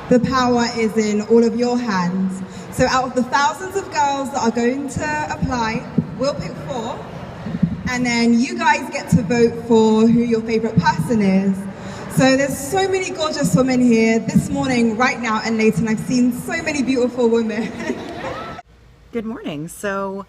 The power is in all of your hands. So out of the thousands of girls that are going to apply, we'll pick 4. And then you guys get to vote for who your favorite person is. So there's so many gorgeous women here. This morning, right now, and later, and I've seen so many beautiful women. Good morning. So,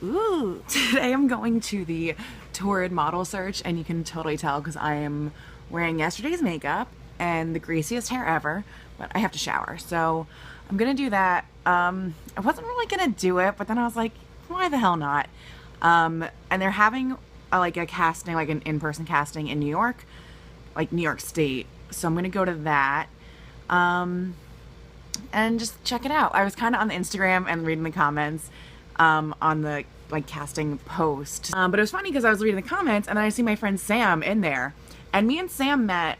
today I'm going to the Torrid model search, and you can totally tell because I am wearing yesterday's makeup and the greasiest hair ever, but I have to shower. So I'm gonna do that. I wasn't really gonna do it, but then I was like, why the hell not? And they're having a casting, like an in-person casting in New York, like New York State. So I'm gonna go to that and just check it out. I was kind of on the Instagram and reading the comments on the casting post, but it was funny because I was reading the comments and then I see my friend Sam in there, and me and Sam met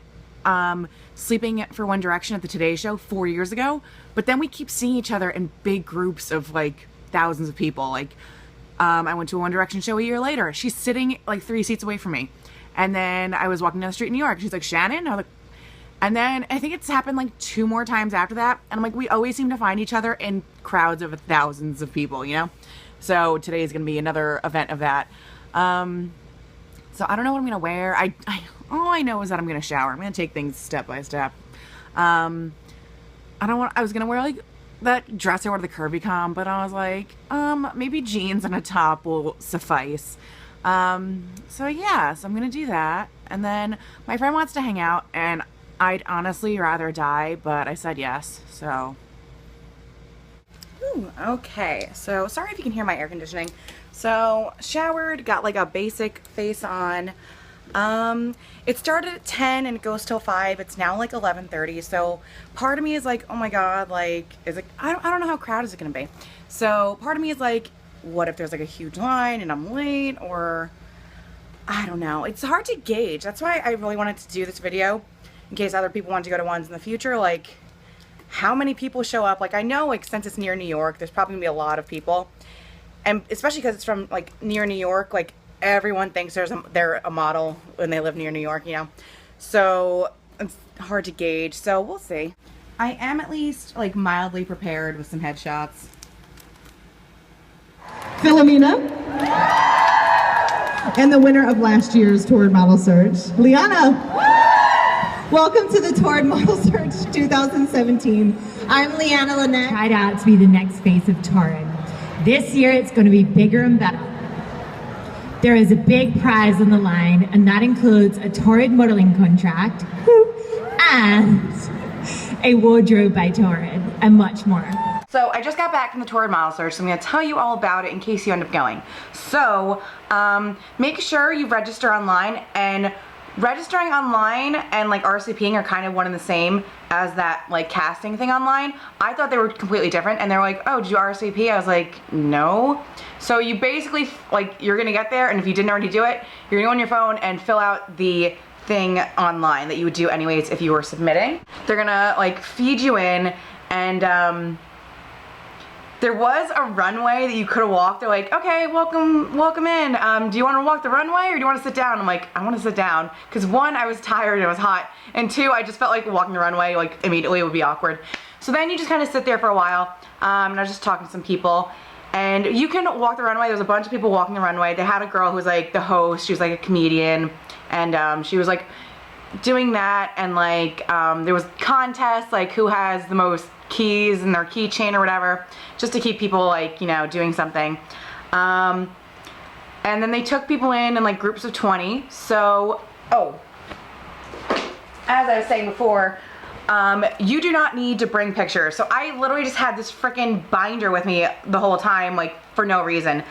sleeping for One Direction at the Today Show 4 years ago, but then we keep seeing each other in big groups of like thousands of people. I went to a One Direction show a year later. She's sitting like 3 seats away from me. And then I was walking down the street in New York. She's like, Shannon? I was like, and then I think it's happened like 2 more times after that. And I'm like, we always seem to find each other in crowds of thousands of people, you know? So today is going to be another event of that. So I don't know what I'm going to wear. All I know is that I'm going to shower. I'm going to take things step by step. I was going to wear like that dress I wore to the Curvy Con, but I was like, maybe jeans and a top will suffice. So yeah, so I'm gonna do that. And then my friend wants to hang out, and I'd honestly rather die, but I said yes, so. Ooh, okay, so sorry if you can hear my air conditioning. So showered, got like a basic face on. It started at 10 and it goes till 5. It's now like 11:30. So part of me is like, oh my God, like, I don't know how crowded is it gonna be. So part of me is like, what if there's like a huge line and I'm late, or I don't know. It's hard to gauge. That's why I really wanted to do this video in case other people want to go to ones in the future. Like, how many people show up? Like, I know, like, since it's near New York, there's probably gonna be a lot of people, and especially because it's from like near New York, like everyone thinks they're a model when they live near New York, you know. So it's hard to gauge. So we'll see. I am at least like mildly prepared with some headshots. Philomena. And the winner of last year's Torrid Model Search, Liana. Welcome to the Torrid Model Search 2017. I'm Liana Lynette. Tried out to be the next face of Torrid. This year it's going to be bigger and better. There is a big prize on the line, and that includes a Torrid modeling contract and a wardrobe by Torrid, and much more. So I just got back from the Torrid model search, so I'm going to tell you all about it in case you end up going. So make sure you register online, and registering online and like RSVPing are kind of one and the same as that like casting thing online. I thought they were completely different, and they're like, oh, did you RSVP? I was like, no. So you basically, like, you're gonna get there, and if you didn't already do it, you're gonna go on your phone and fill out the thing online that you would do anyways if you were submitting. They're gonna like feed you in, and there was a runway that you could have walked. They're like, okay, welcome in. Do you want to walk the runway or do you want to sit down? I'm like, I want to sit down, because 1, I was tired and it was hot, and 2, I just felt like walking the runway like immediately would be awkward. So then you just kind of sit there for a while, and I was just talking to some people, and you can walk the runway. There's a bunch of people walking the runway. They had a girl who was like the host. She was like a comedian, and she was like doing that, and like there was contests, like who has the most keys in their keychain or whatever, just to keep people like, you know, doing something. And then they took people in like groups of 20. So, oh, as I was saying before, you do not need to bring pictures. So I literally just had this freaking binder with me the whole time, like for no reason.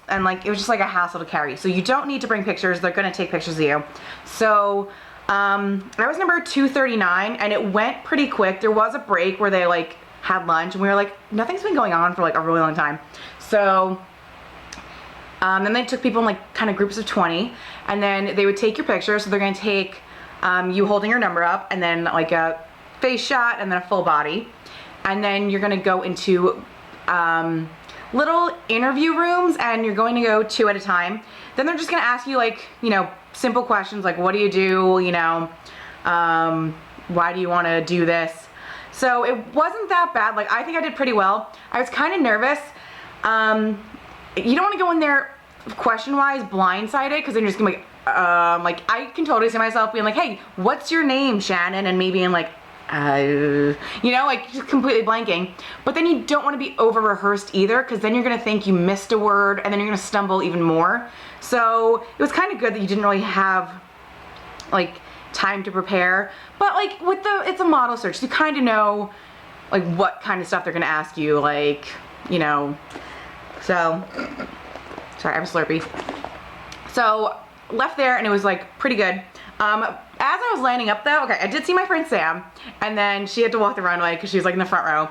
And like, it was just like a hassle to carry. So you don't need to bring pictures. They're gonna take pictures of you. So I was number 239, and it went pretty quick. There was a break where they like had lunch, and we were like, nothing's been going on for like a really long time. So then they took people in like kind of groups of 20, and then they would take your picture. So they're gonna take you holding your number up, and then like a face shot, and then a full body, and then you're gonna go into little interview rooms, and you're going to go 2 at a time. Then they're just gonna ask you like, you know, simple questions like, what do you do, you know, why do you want to do this? So it wasn't that bad. Like, I think I did pretty well. I was kind of nervous. You don't want to go in there question-wise blindsided, because then you're just gonna be like I can totally see myself being like, hey, what's your name, Shannon? And maybe in like, you know, like just completely blanking. But then you don't want to be over rehearsed either, because then you're gonna think you missed a word and then you're gonna stumble even more. So it was kind of good that you didn't really have like time to prepare. But like with it's a model search, so you kind of know like what kind of stuff they're gonna ask you, like, you know. So sorry, I have a Slurpee. So left there and it was like pretty good. As I was lining up though, okay, I did see my friend Sam, and then she had to walk the runway because she was like in the front row.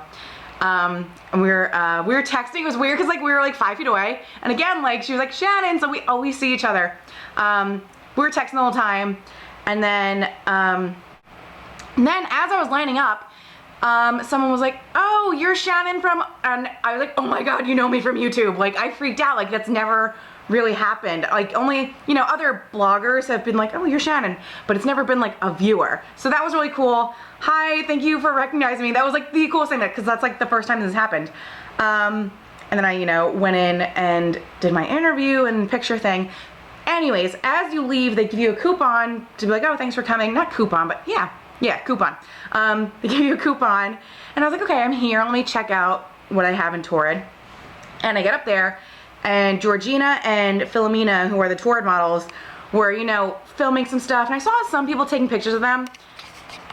And we were texting. It was weird because like we were like 5 feet away, and again, like she was like, Shannon, so we always see each other. We were texting the whole time, and then as I was lining up, someone was like, oh, you're Shannon from, and I was like, oh my god, you know me from YouTube. Like, I freaked out. Like, that's never really happened. Like, only, you know, other bloggers have been like, oh, you're Shannon, but it's never been like a viewer. So that was really cool. Hi, thank you for recognizing me. That was like the coolest thing, because that's like the first time this happened. And then I, you know, went in and did my interview and picture thing. Anyways, as you leave, they give you a coupon to be like, oh, thanks for coming. Not coupon, but yeah, coupon. They give you a coupon, and I was like, okay, I'm here. Let me check out what I have in Torrid. And I get up there, and Georgina and Philomena, who are the Torrid models, were, you know, filming some stuff, and I saw some people taking pictures of them.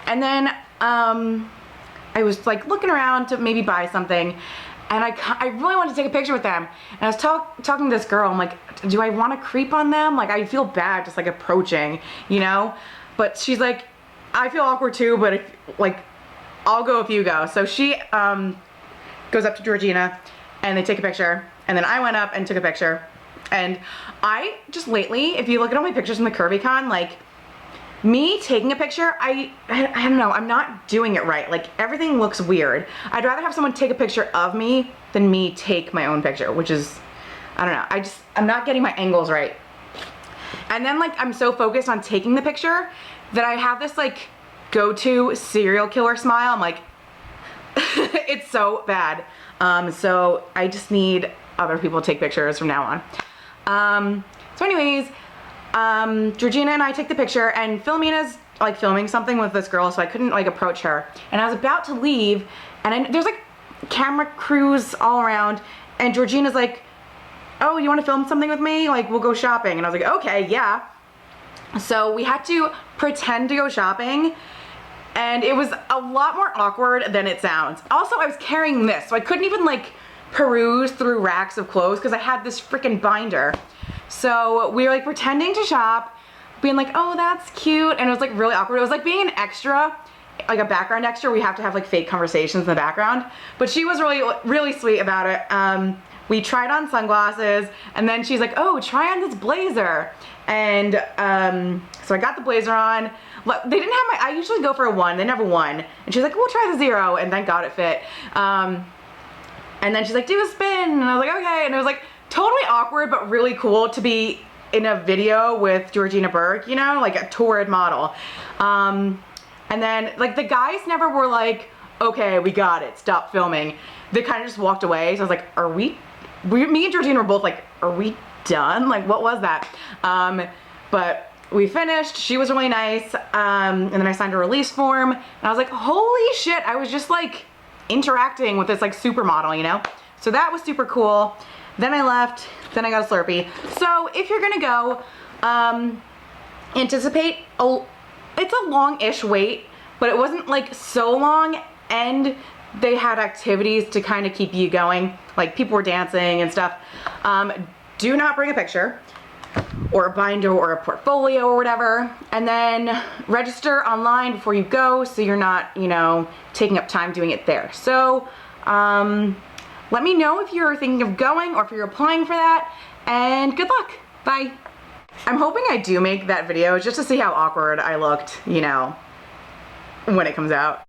And then I was like looking around to maybe buy something, and I really wanted to take a picture with them. And I was talking to this girl. I'm like, do I want to creep on them? Like, I feel bad just like approaching, you know? But she's like, I feel awkward too, but if, like, I'll go if you go. So she goes up to Georgina, and they take a picture. And then I went up and took a picture. And I just lately, if you look at all my pictures from the CurvyCon, like, me taking a picture, I don't know, I'm not doing it right. Like, everything looks weird. I'd rather have someone take a picture of me than me take my own picture, which is, I don't know, I'm not getting my angles right. And then, like, I'm so focused on taking the picture that I have this, like, go-to serial killer smile. I'm like, it's so bad. So I just need other people to take pictures from now on. So anyways, Georgina and I take the picture, and Philomena's like filming something with this girl, so I couldn't like approach her. And I was about to leave, and there's like camera crews all around, and Georgina's like, oh, you want to film something with me? Like, we'll go shopping. And I was like, okay, yeah. So we had to pretend to go shopping, and it was a lot more awkward than it sounds. Also, I was carrying this, so I couldn't even like peruse through racks of clothes because I had this freaking binder. So we were like pretending to shop, being like, oh, that's cute, and it was like really awkward. It was like being an extra, like a background extra. We have to have like fake conversations in the background, but she was really sweet about it. We tried on sunglasses, and then she's like, oh, try on this blazer. And so I got the blazer on. They didn't have I usually go for a 1, they never 1. And she's like, we'll try the 0, and thank God it fit. And then she's like, do a spin, and I was like, okay. And it was like totally awkward, but really cool to be in a video with Georgina Burke, you know, like a Torrid model. And then like the guys never were like, okay, we got it, stop filming. They kind of just walked away. So I was like, me and Georgina were both like, are we done? Like, what was that? But we finished. She was really nice. And then I signed a release form, and I was like, holy shit, I was just like interacting with this like supermodel, you know? So that was super cool. Then I left, then I got a Slurpee. So if you're gonna go, anticipate, it's a long-ish wait, but it wasn't like so long, and they had activities to kind of keep you going. Like, people were dancing and stuff. Do not bring a picture or a binder or a portfolio or whatever, and then register online before you go so you're not, you know, taking up time doing it there. So let me know if you're thinking of going or if you're applying for that, and good luck. Bye. I'm hoping I do make that video just to see how awkward I looked, you know, when it comes out.